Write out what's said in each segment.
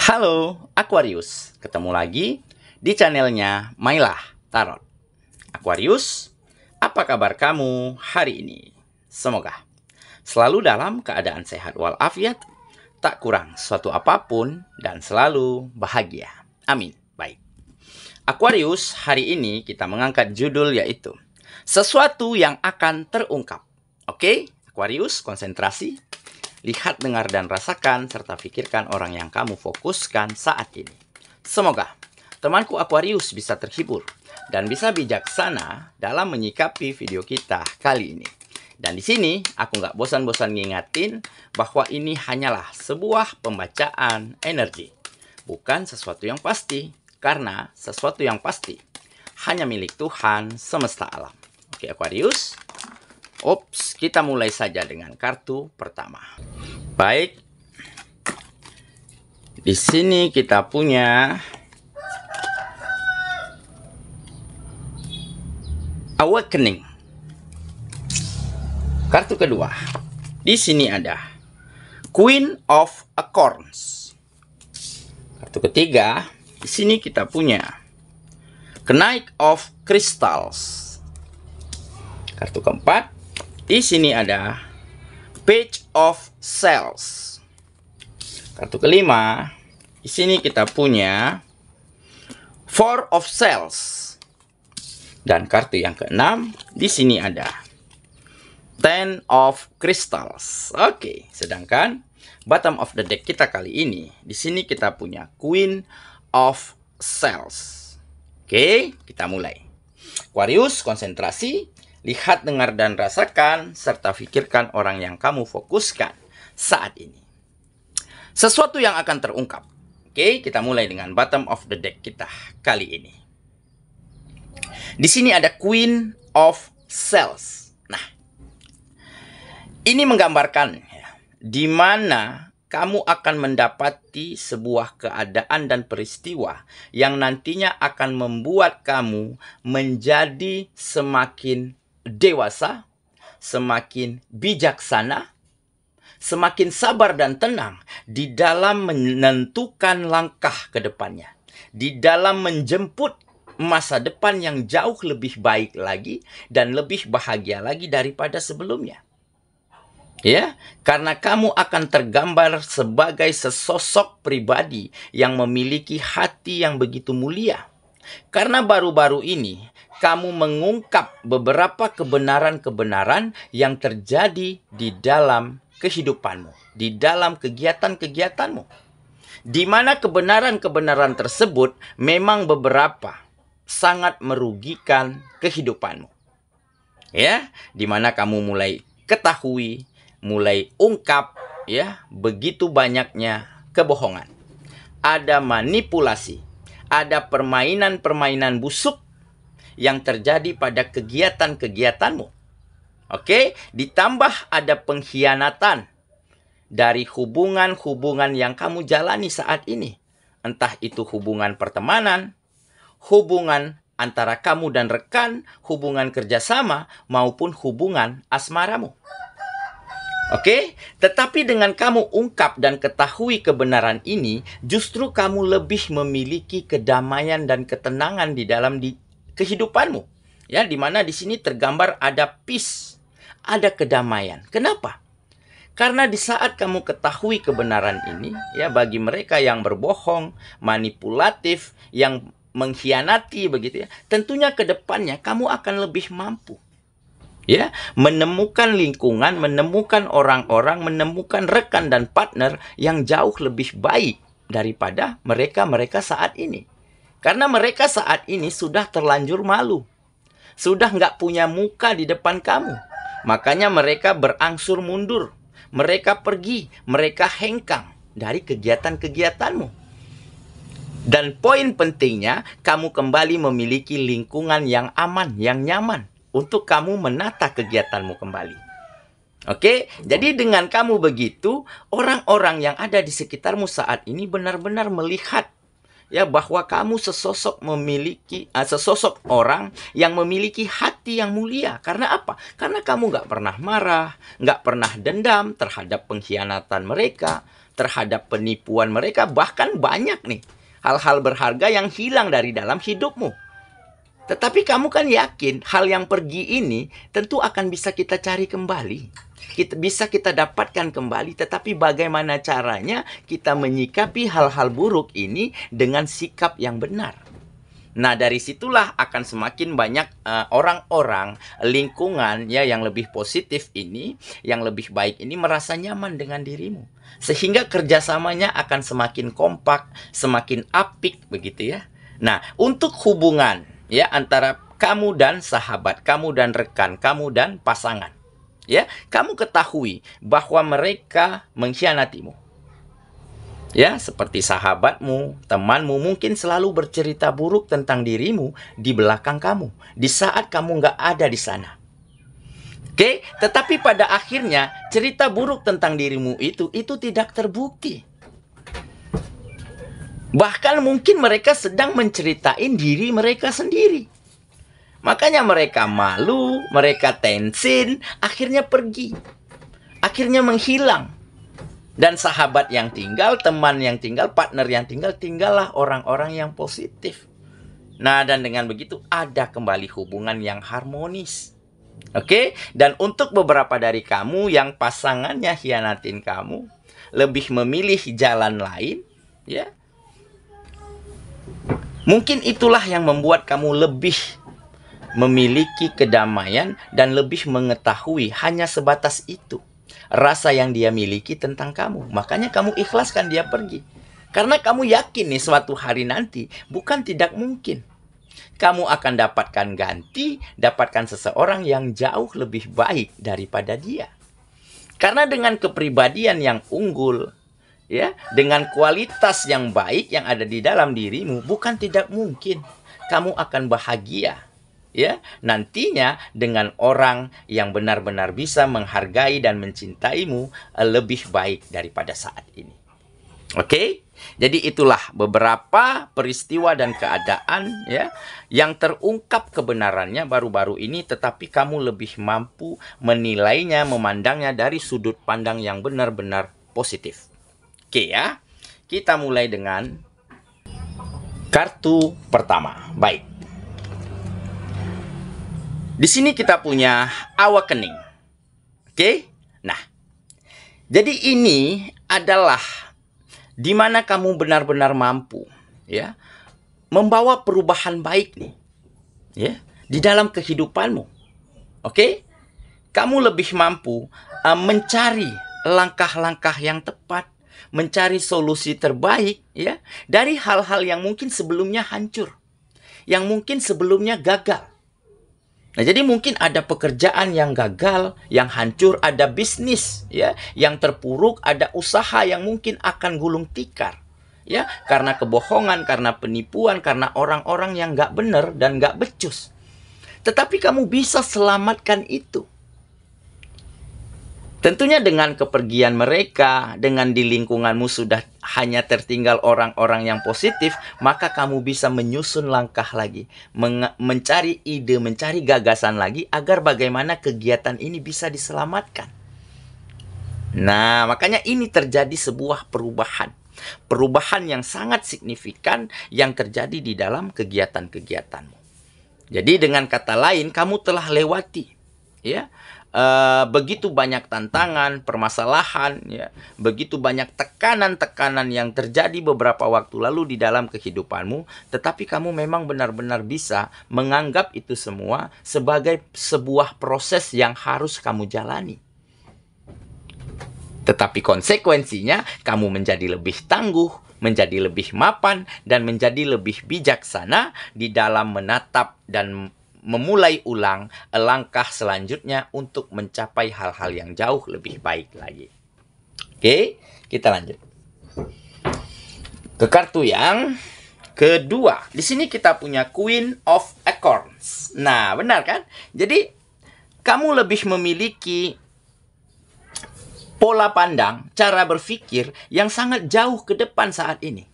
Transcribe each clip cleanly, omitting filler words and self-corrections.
Halo Aquarius, ketemu lagi di channelnya Mailah Tarot. Aquarius, apa kabar kamu hari ini? Semoga selalu dalam keadaan sehat walafiat, tak kurang suatu apapun, dan selalu bahagia. Amin. Baik. Aquarius, hari ini kita mengangkat judul yaitu sesuatu yang akan terungkap. Oke, Aquarius, konsentrasi. Lihat, dengar, dan rasakan, serta pikirkan orang yang kamu fokuskan saat ini. Semoga temanku Aquarius bisa terhibur dan bisa bijaksana dalam menyikapi video kita kali ini. Dan di sini aku nggak bosan-bosan ngingatin bahwa ini hanyalah sebuah pembacaan energi, bukan sesuatu yang pasti, karena sesuatu yang pasti hanya milik Tuhan semesta alam. Oke Aquarius. Ops, kita mulai saja dengan kartu pertama. Baik. Di sini kita punya Awakening. Kartu kedua. Di sini ada Queen of Acorns. Kartu ketiga, di sini kita punya Knight of Crystals. Kartu keempat, di sini ada Page of Shells. Kartu kelima, di sini kita punya Four of Shells. Dan kartu yang keenam, di sini ada Ten of Crystals. Oke, sedangkan bottom of the deck kita kali ini, di sini kita punya Queen of Shells. Oke, kita mulai. Aquarius, konsentrasi. Lihat, dengar, dan rasakan, serta pikirkan orang yang kamu fokuskan saat ini. Sesuatu yang akan terungkap. Oke, kita mulai dengan bottom of the deck kita kali ini. Di sini ada Queen of Shells. Nah, ini menggambarkan ya, di mana kamu akan mendapati sebuah keadaan dan peristiwa yang nantinya akan membuat kamu menjadi semakin dewasa, semakin bijaksana, semakin sabar dan tenang di dalam menentukan langkah ke depannya, di dalam menjemput masa depan yang jauh lebih baik lagi dan lebih bahagia lagi daripada sebelumnya. Ya, karena kamu akan tergambar sebagai sesosok pribadi yang memiliki hati yang begitu mulia. Karena baru-baru ini kamu mengungkap beberapa kebenaran-kebenaran yang terjadi di dalam kehidupanmu, di dalam kegiatan-kegiatanmu. Di mana kebenaran-kebenaran tersebut memang beberapa sangat merugikan kehidupanmu. Ya, di mana kamu mulai ketahui, mulai ungkap ya, begitu banyaknya kebohongan. Ada manipulasi, ada permainan-permainan busuk yang terjadi pada kegiatan-kegiatanmu. Oke, ditambah ada pengkhianatan dari hubungan-hubungan yang kamu jalani saat ini. Entah itu hubungan pertemanan, hubungan antara kamu dan rekan, hubungan kerjasama, maupun hubungan asmaramu. Oke, tetapi dengan kamu ungkap dan ketahui kebenaran ini, justru kamu lebih memiliki kedamaian dan ketenangan di dalam kehidupanmu. Ya, di mana di sini tergambar ada peace, ada kedamaian. Kenapa? Karena di saat kamu ketahui kebenaran ini, ya, bagi mereka yang berbohong, manipulatif, yang mengkhianati begitu ya, tentunya ke depannya kamu akan lebih mampu ya, menemukan lingkungan, menemukan orang-orang, menemukan rekan dan partner yang jauh lebih baik daripada mereka saat ini. Karena mereka saat ini sudah terlanjur malu, sudah nggak punya muka di depan kamu. Makanya mereka berangsur mundur, mereka pergi, mereka hengkang dari kegiatan-kegiatanmu. Dan poin pentingnya, kamu kembali memiliki lingkungan yang aman, yang nyaman untuk kamu menata kegiatanmu kembali. Oke, jadi dengan kamu begitu, orang-orang yang ada di sekitarmu saat ini benar-benar melihat ya bahwa kamu sesosok orang yang memiliki hati yang mulia. Karena apa? Karena kamu nggak pernah marah, nggak pernah dendam terhadap pengkhianatan mereka, terhadap penipuan mereka. Bahkan banyak nih hal-hal berharga yang hilang dari dalam hidupmu. Tetapi kamu kan yakin hal yang pergi ini tentu akan bisa kita cari kembali. Bisa kita dapatkan kembali, tetapi bagaimana caranya kita menyikapi hal-hal buruk ini dengan sikap yang benar. Nah, dari situlah akan semakin banyak orang-orang, lingkungan ya yang lebih positif ini, yang lebih baik ini merasa nyaman dengan dirimu. Sehingga kerjasamanya akan semakin kompak, semakin apik begitu ya. Nah, untuk hubungan ya antara kamu dan sahabat, kamu dan rekan, kamu dan pasangan. Ya, kamu ketahui bahwa mereka mengkhianatimu. Ya, seperti sahabatmu, temanmu mungkin selalu bercerita buruk tentang dirimu di belakang kamu, di saat kamu nggak ada di sana. Oke, tetapi pada akhirnya cerita buruk tentang dirimu itu tidak terbukti. Bahkan mungkin mereka sedang menceritain diri mereka sendiri. Makanya mereka malu, mereka tensin, akhirnya pergi. Akhirnya menghilang. Dan sahabat yang tinggal, teman yang tinggal, partner yang tinggal, tinggallah orang-orang yang positif. Nah, dan dengan begitu ada kembali hubungan yang harmonis. Oke? Dan untuk beberapa dari kamu yang pasangannya hianatin kamu, lebih memilih jalan lain, ya. Mungkin itulah yang membuat kamu lebih memiliki kedamaian dan lebih mengetahui hanya sebatas itu rasa yang dia miliki tentang kamu. Makanya kamu ikhlaskan dia pergi. Karena kamu yakin nih suatu hari nanti bukan tidak mungkin kamu akan dapatkan ganti, dapatkan seseorang yang jauh lebih baik daripada dia. Karena dengan kepribadian yang unggul, ya, dengan kualitas yang baik yang ada di dalam dirimu, bukan tidak mungkin kamu akan bahagia. Ya, nantinya dengan orang yang benar-benar bisa menghargai dan mencintaimu lebih baik daripada saat ini. Oke? Jadi itulah beberapa peristiwa dan keadaan ya yang terungkap kebenarannya baru-baru ini, tetapi kamu lebih mampu menilainya, memandangnya dari sudut pandang yang benar-benar positif. Oke ya. Kita mulai dengan kartu pertama. Baik. Di sini kita punya awakening. Oke? Nah, jadi ini adalah di mana kamu benar-benar mampu ya membawa perubahan baik nih ya di dalam kehidupanmu. Oke? Kamu lebih mampu mencari langkah-langkah yang tepat, mencari solusi terbaik ya dari hal-hal yang mungkin sebelumnya hancur, yang mungkin sebelumnya gagal. Nah, jadi mungkin ada pekerjaan yang gagal, yang hancur, ada bisnis ya yang terpuruk, ada usaha yang mungkin akan gulung tikar. Ya, karena kebohongan, karena penipuan, karena orang-orang yang nggak benar dan nggak becus. Tetapi kamu bisa selamatkan itu. Tentunya dengan kepergian mereka, dengan di lingkunganmu sudah hanya tertinggal orang-orang yang positif, maka kamu bisa menyusun langkah lagi, mencari ide, mencari gagasan lagi agar bagaimana kegiatan ini bisa diselamatkan. Nah, makanya ini terjadi sebuah perubahan. Perubahan yang sangat signifikan yang terjadi di dalam kegiatan-kegiatanmu. Jadi dengan kata lain, kamu telah lewati ya begitu banyak tantangan, permasalahan, ya, begitu banyak tekanan-tekanan yang terjadi beberapa waktu lalu di dalam kehidupanmu, tetapi kamu memang benar-benar bisa menganggap itu semua sebagai sebuah proses yang harus kamu jalani. Tetapi konsekuensinya, kamu menjadi lebih tangguh, menjadi lebih mapan, dan menjadi lebih bijaksana di dalam menatap dan memulai ulang langkah selanjutnya untuk mencapai hal-hal yang jauh lebih baik lagi. Oke, kita lanjut ke kartu yang kedua. Di sini kita punya Queen of Acorns. Nah, benar kan? Jadi kamu lebih memiliki pola pandang, cara berpikir yang sangat jauh ke depan saat ini.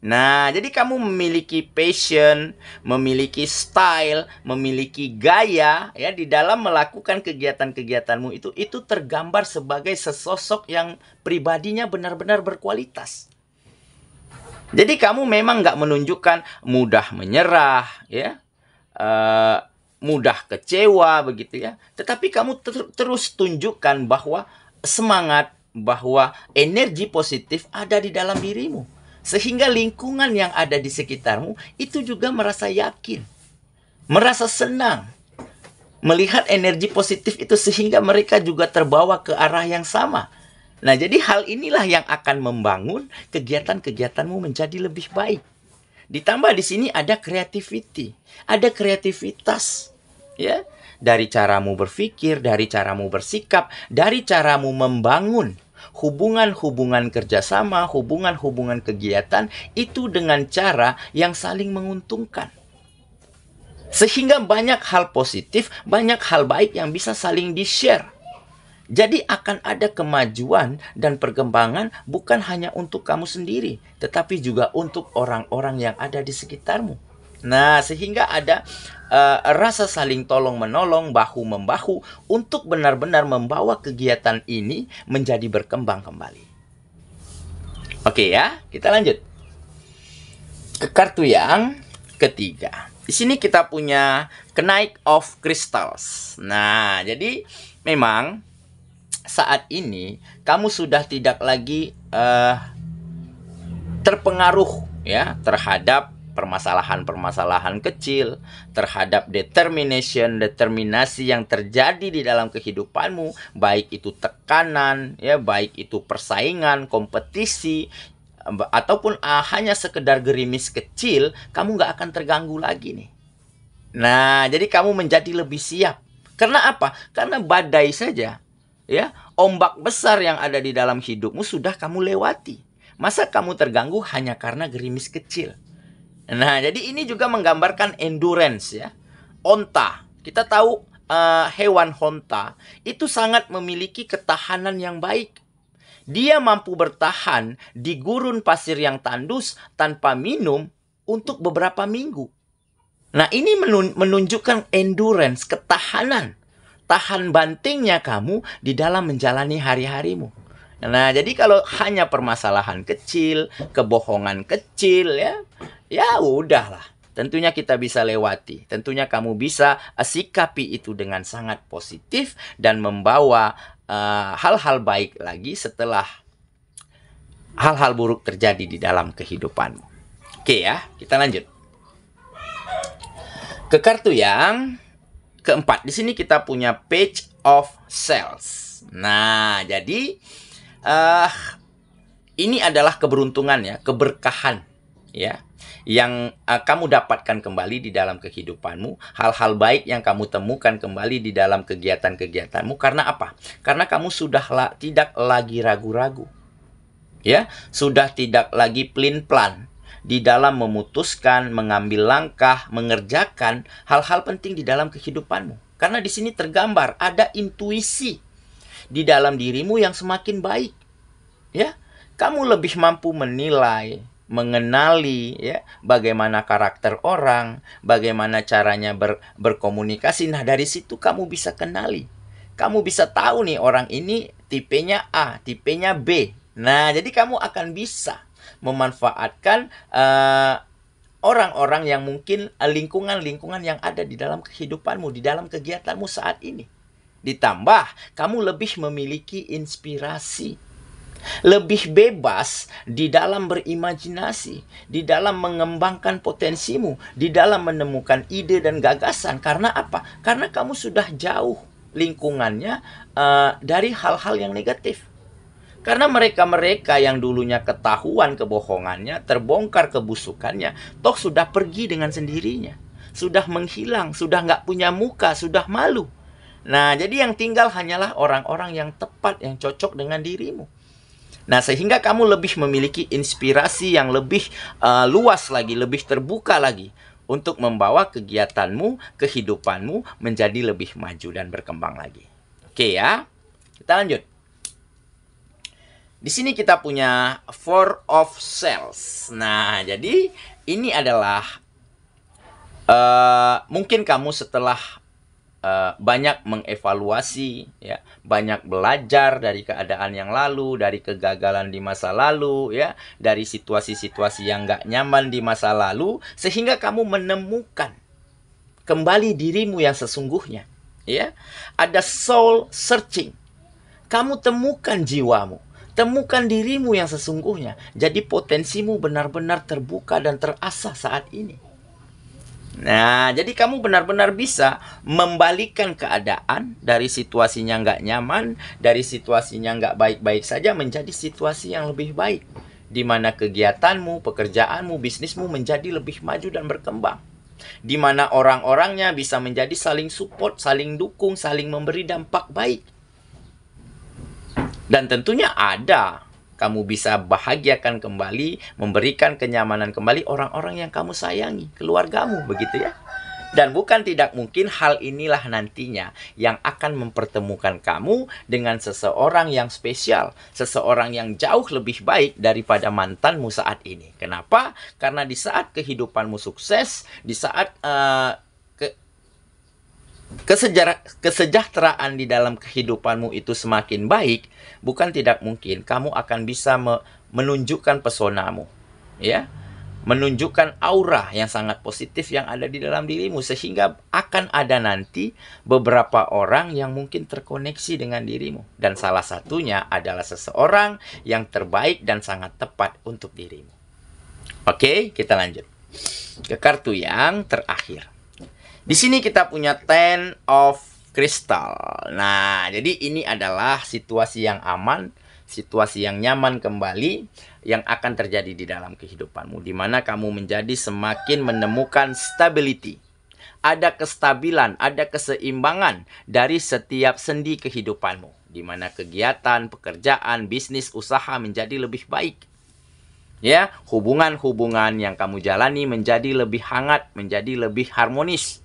Nah, jadi kamu memiliki passion, memiliki style, memiliki gaya ya di dalam melakukan kegiatan-kegiatanmu itu tergambar sebagai sesosok yang pribadinya benar-benar berkualitas. Jadi kamu memang nggak menunjukkan mudah menyerah, ya, mudah kecewa begitu ya. Tetapi kamu terus tunjukkan bahwa semangat, bahwa energi positif ada di dalam dirimu. Sehingga lingkungan yang ada di sekitarmu itu juga merasa yakin, merasa senang melihat energi positif itu, sehingga mereka juga terbawa ke arah yang sama. Nah, jadi hal inilah yang akan membangun kegiatan-kegiatanmu menjadi lebih baik. Ditambah di sini ada creativity, ada kreativitas, ya, dari caramu berpikir, dari caramu bersikap, dari caramu membangun hubungan-hubungan kerjasama, hubungan-hubungan kegiatan itu dengan cara yang saling menguntungkan. Sehingga banyak hal positif, banyak hal baik yang bisa saling di-share. Jadi akan ada kemajuan dan perkembangan bukan hanya untuk kamu sendiri, tetapi juga untuk orang-orang yang ada di sekitarmu. Nah, sehingga ada rasa saling tolong-menolong, bahu-membahu untuk benar-benar membawa kegiatan ini menjadi berkembang kembali. Oke ya, kita lanjut ke kartu yang ketiga. Di sini kita punya Knight of Crystals. Nah, jadi memang saat ini kamu sudah tidak lagi terpengaruh ya terhadap permasalahan-permasalahan kecil, terhadap determinasi yang terjadi di dalam kehidupanmu, baik itu tekanan, ya, baik itu persaingan, kompetisi, ataupun hanya sekedar gerimis kecil, kamu nggak akan terganggu lagi nih. Nah, jadi kamu menjadi lebih siap. Karena apa? Karena badai saja, ya, ombak besar yang ada di dalam hidupmu sudah kamu lewati. Masa kamu terganggu hanya karena gerimis kecil? Nah, jadi ini juga menggambarkan endurance ya. Onta, kita tahu hewan onta itu sangat memiliki ketahanan yang baik. Dia mampu bertahan di gurun pasir yang tandus tanpa minum untuk beberapa minggu. Nah, ini menunjukkan endurance, ketahanan. Tahan bantingnya kamu di dalam menjalani hari-harimu. Nah, jadi kalau hanya permasalahan kecil, kebohongan kecil ya udahlah. Tentunya kita bisa lewati. Tentunya kamu bisa sikapi itu dengan sangat positif dan membawa hal-hal baik lagi setelah hal-hal buruk terjadi di dalam kehidupanmu. Oke ya, kita lanjut ke kartu yang keempat. Di sini kita punya Page of Shells. Nah, jadi ini adalah keberuntungan ya, keberkahan ya, yang kamu dapatkan kembali di dalam kehidupanmu, hal-hal baik yang kamu temukan kembali di dalam kegiatan-kegiatanmu. Karena apa? Karena kamu sudah tidak lagi ragu-ragu, ya, sudah tidak lagi pelin-pelan di dalam memutuskan, mengambil langkah, mengerjakan hal-hal penting di dalam kehidupanmu. Karena di sini tergambar ada intuisi di dalam dirimu yang semakin baik, ya. Kamu lebih mampu menilai, mengenali, ya, bagaimana karakter orang, bagaimana caranya berkomunikasi. Nah, dari situ kamu bisa kenali. Kamu bisa tahu nih orang ini tipenya A, tipenya B. Nah, jadi kamu akan bisa memanfaatkan orang-orang yang mungkin lingkungan-lingkungan yang ada di dalam kehidupanmu, di dalam kegiatanmu saat ini. Ditambah, kamu lebih memiliki inspirasi, lebih bebas di dalam berimajinasi, di dalam mengembangkan potensimu, di dalam menemukan ide dan gagasan. Karena apa? Karena kamu sudah jauh lingkungannya dari hal-hal yang negatif. Karena mereka-mereka yang dulunya ketahuan kebohongannya, terbongkar kebusukannya, toh sudah pergi dengan sendirinya, sudah menghilang, sudah nggak punya muka, sudah malu. Nah, jadi yang tinggal hanyalah orang-orang yang tepat, yang cocok dengan dirimu. Nah, sehingga kamu lebih memiliki inspirasi yang lebih luas lagi, lebih terbuka lagi untuk membawa kegiatanmu, kehidupanmu menjadi lebih maju dan berkembang lagi. Oke ya, kita lanjut Di sini kita punya Four of Shells. Nah, jadi ini adalah mungkin kamu setelah banyak mengevaluasi, ya, banyak belajar dari keadaan yang lalu, dari kegagalan di masa lalu, ya, dari situasi-situasi yang nggak nyaman di masa lalu, sehingga kamu menemukan kembali dirimu yang sesungguhnya, ya. Ada soul searching. Kamu temukan jiwamu, temukan dirimu yang sesungguhnya. Jadi potensimu benar-benar terbuka dan terasah saat ini. Nah, jadi kamu benar-benar bisa membalikkan keadaan dari situasinya nggak nyaman, dari situasinya nggak baik-baik saja menjadi situasi yang lebih baik. Di mana kegiatanmu, pekerjaanmu, bisnismu menjadi lebih maju dan berkembang. Di mana orang-orangnya bisa menjadi saling support, saling dukung, saling memberi dampak baik. Dan tentunya kamu bisa bahagiakan kembali, memberikan kenyamanan kembali orang-orang yang kamu sayangi, keluargamu, begitu ya. Dan bukan tidak mungkin hal inilah nantinya yang akan mempertemukan kamu dengan seseorang yang spesial, seseorang yang jauh lebih baik daripada mantanmu saat ini. Kenapa? Karena di saat kehidupanmu sukses, di saat kesejahteraan di dalam kehidupanmu itu semakin baik, bukan tidak mungkin kamu akan bisa menunjukkan pesonamu, ya, menunjukkan aura yang sangat positif yang ada di dalam dirimu, sehingga akan ada nanti beberapa orang yang mungkin terkoneksi dengan dirimu, dan salah satunya adalah seseorang yang terbaik dan sangat tepat untuk dirimu. Oke, kita lanjut ke kartu yang terakhir. Di sini kita punya Ten of Crystal. Nah, jadi ini adalah situasi yang aman, situasi yang nyaman kembali yang akan terjadi di dalam kehidupanmu, di mana kamu menjadi semakin menemukan stability. Ada kestabilan, ada keseimbangan dari setiap sendi kehidupanmu, di mana kegiatan, pekerjaan, bisnis, usaha menjadi lebih baik. Ya, hubungan-hubungan yang kamu jalani menjadi lebih hangat, menjadi lebih harmonis.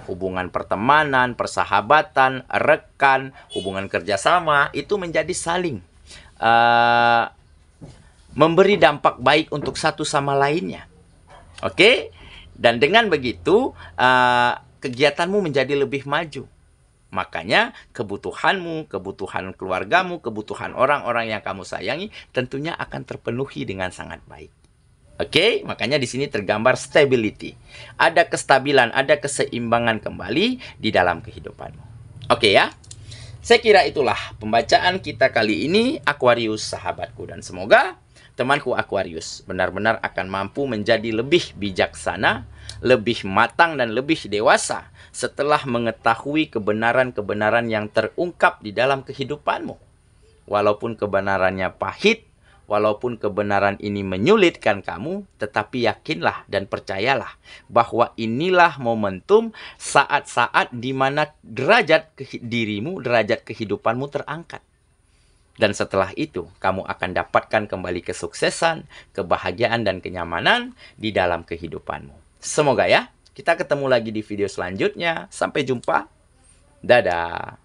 Hubungan pertemanan, persahabatan, rekan, hubungan kerjasama itu menjadi saling memberi dampak baik untuk satu sama lainnya. Oke? Dan dengan begitu kegiatanmu menjadi lebih maju. Makanya kebutuhanmu, kebutuhan keluargamu, kebutuhan orang-orang yang kamu sayangi tentunya akan terpenuhi dengan sangat baik. Oke, makanya di sini tergambar stability. Ada kestabilan, ada keseimbangan kembali di dalam kehidupanmu. Oke ya. Saya kira itulah pembacaan kita kali ini, Aquarius sahabatku, dan semoga temanku Aquarius benar-benar akan mampu menjadi lebih bijaksana, lebih matang dan lebih dewasa setelah mengetahui kebenaran-kebenaran yang terungkap di dalam kehidupanmu. Walaupun kebenarannya pahit, walaupun kebenaran ini menyulitkan kamu, tetapi yakinlah dan percayalah bahwa inilah momentum saat-saat di mana derajat dirimu, derajat kehidupanmu terangkat. Dan setelah itu, kamu akan dapatkan kembali kesuksesan, kebahagiaan, dan kenyamanan di dalam kehidupanmu. Semoga ya, kita ketemu lagi di video selanjutnya. Sampai jumpa. Dadah.